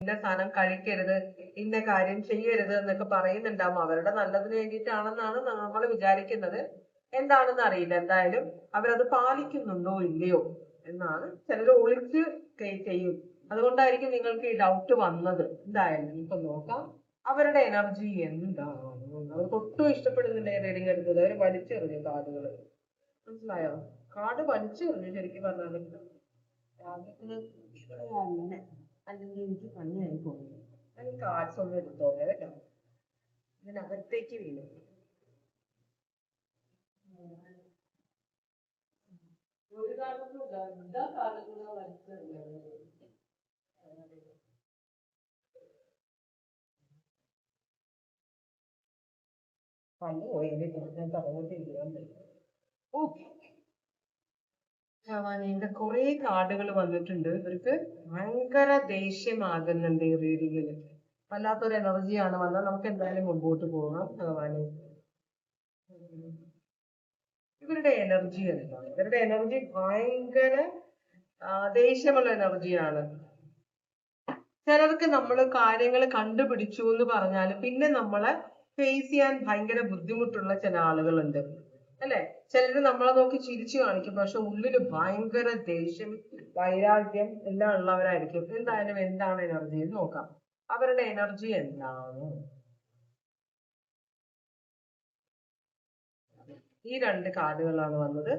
ഇന്ന സാധനം കഴിക്കരുത്, ഇന്ന കാര്യം ചെയ്യരുത് എന്നൊക്കെ പറയുന്നുണ്ടാവും. അവരുടെ നല്ലതിന് വേണ്ടിയിട്ടാണെന്നാണ് നമ്മൾ വിചാരിക്കുന്നത്. എന്താണെന്ന് അറിയില്ല. എന്തായാലും അവരത് പാലിക്കുന്നുണ്ടോ ഇല്ലയോ എന്നാണ്. ചിലർ ഒളിച്ച് ചെയ്യും. അതുകൊണ്ടായിരിക്കും നിങ്ങൾക്ക് ഈ ഡൗട്ട് വന്നത്. എന്തായാലും ഇപ്പൊ നോക്കാം അവരുടെ എനർജി എന്താണ്. അവർക്ക് ഒട്ടും ഇഷ്ടപ്പെടുന്നില്ല റീഡിങ് എടുത്തത്. അവർ വലിച്ചെറിഞ്ഞു കാർഡുകള്. മനസ്സിലായോ? കാർഡ് വലിച്ചെറിഞ്ഞു ശരിക്കും പറഞ്ഞാൽ. അല്ലെങ്കിൽ എനിക്ക് പണിയായി പോകുന്നു. ഞാൻ കാർഡ്സ് ഒന്നും എടുത്തോളെ കേട്ടോ. ഇതിനകത്തേക്ക് വീണു. ഒരു കാരണത്തും എല്ലാ കാർഡുകളും വലിച്ചെറിഞ്ഞു. പണ്ട് പോയി ഞാൻ പറഞ്ഞിട്ടില്ല. ഭഗവാനെ കുറെ കാർഡുകൾ വന്നിട്ടുണ്ട്. ഇവർക്ക് ഭയങ്കര ദേഷ്യമാകുന്നുണ്ട് ഈ റീഡിങ്ങില്. വല്ലാത്തൊരു എനർജിയാണ് വന്നത്. നമുക്ക് എന്തായാലും മുമ്പോട്ട് പോകാം. ഭഗവാനെ, ഇവരുടെ എനർജി എന്താണ്? ഇവരുടെ എനർജി ഭയങ്കര ദേഷ്യമുള്ള എനർജിയാണ്. ചിലർക്ക് നമ്മൾ കാര്യങ്ങൾ കണ്ടുപിടിച്ചു എന്ന് പറഞ്ഞാൽ പിന്നെ നമ്മളെ ഫേസ് ചെയ്യാൻ ഭയങ്കര ബുദ്ധിമുട്ടുള്ള ചില ആളുകളുണ്ട്, അല്ലെ? ചിലര് നമ്മളെ നോക്കി ചിരിച്ചു കാണിക്കും, പക്ഷെ ഉള്ളില് ഭയങ്കര ദേഷ്യം, വൈരാഗ്യം എല്ലാം ഉള്ളവരായിരിക്കും. എന്തായാലും എന്താണ് എനർജി എന്ന് നോക്കാം. അവരുടെ എനർജി എന്താണ്? ഈ രണ്ട് കാർഡുകളാണ് വന്നത്.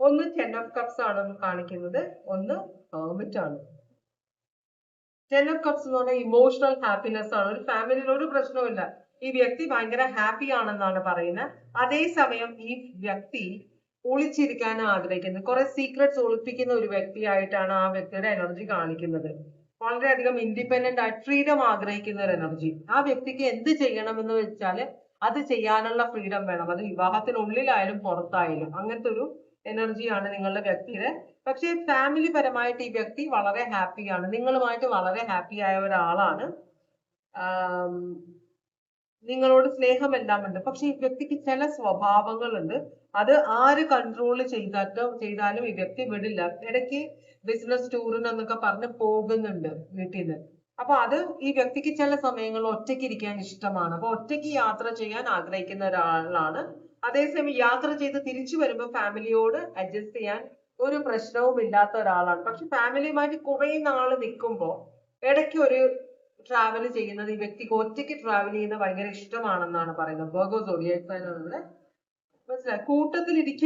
ഒന്ന് 10 of Cups ആണ് കാണിക്കുന്നത്, ഒന്ന് Hermit ആണ്. 10 of Cups എന്ന് പറഞ്ഞാൽ ഇമോഷണൽ ഹാപ്പിനെസ് ആണ്. ഒരു ഫാമിലിയിൽ ഒരു പ്രശ്നവുമില്ല, ഈ വ്യക്തി ഭയങ്കര ഹാപ്പി ആണെന്നാണ് പറയുന്നത്. അതേസമയം ഈ വ്യക്തി ഒളിച്ചിരിക്കാൻ ആഗ്രഹിക്കുന്നത്, കുറെ സീക്രട്സ് ഒളിപ്പിക്കുന്ന ഒരു വ്യക്തിയായിട്ടാണ് ആ വ്യക്തിയുടെ എനർജി കാണിക്കുന്നത്. വളരെയധികം ഇൻഡിപെൻഡന്റ് ആയിട്ട് ഫ്രീഡം ആഗ്രഹിക്കുന്ന ഒരു എനർജി. ആ വ്യക്തിക്ക് എന്ത് ചെയ്യണമെന്ന് വെച്ചാല് അത് ചെയ്യാനുള്ള ഫ്രീഡം വേണം. അത് വിവാഹത്തിനുള്ളിലായാലും പുറത്തായാലും. അങ്ങനത്തെ ഒരു എനർജിയാണ് നിങ്ങളുടെ വ്യക്തിയുടെ. പക്ഷെ ഫാമിലി പരമായിട്ട് ഈ വ്യക്തി വളരെ ഹാപ്പിയാണ്, നിങ്ങളുമായിട്ട് വളരെ ഹാപ്പി ആയ ഒരാളാണ്. നിങ്ങളോട് സ്നേഹമെല്ലാം ഉണ്ട്. പക്ഷെ ഈ വ്യക്തിക്ക് ചില സ്വഭാവങ്ങളുണ്ട്. അത് ആര് കൺട്രോൾ ചെയ്താലും ഈ വ്യക്തി വിടില്ല. ഇടയ്ക്ക് ബിസിനസ് ടൂറിനെന്നൊക്കെ പറഞ്ഞ് പോകുന്നുണ്ട് വീട്ടിൽ നിന്ന്. അപ്പൊ അത് ഈ വ്യക്തിക്ക് ചില സമയങ്ങളിൽ ഒറ്റയ്ക്ക് ഇരിക്കാൻ ഇഷ്ടമാണ്. അപ്പൊ ഒറ്റയ്ക്ക് യാത്ര ചെയ്യാൻ ആഗ്രഹിക്കുന്ന ഒരാളാണ്. അതേസമയം യാത്ര ചെയ്ത് തിരിച്ചു വരുമ്പോൾ ഫാമിലിയോട് അഡ്ജസ്റ്റ് ചെയ്യാൻ ഒരു പ്രശ്നവും ഇല്ലാത്ത ഒരാളാണ്. പക്ഷെ ഫാമിലിയുമായിട്ട് കുറെ നാള് നിൽക്കുമ്പോ ഇടയ്ക്ക് ഒരു ട്രാവൽ ചെയ്യുന്നത് ഈ വ്യക്തിക്ക് ഒറ്റയ്ക്ക് ട്രാവൽ ചെയ്യുന്നത് ഭയങ്കര ഇഷ്ടമാണെന്നാണ് പറയുന്നത്. ബർഗോ സോഡിയക് സൈൻ ആണ്. മനസ്സിലായി? കൂട്ടത്തിൽ ഇരിക്കും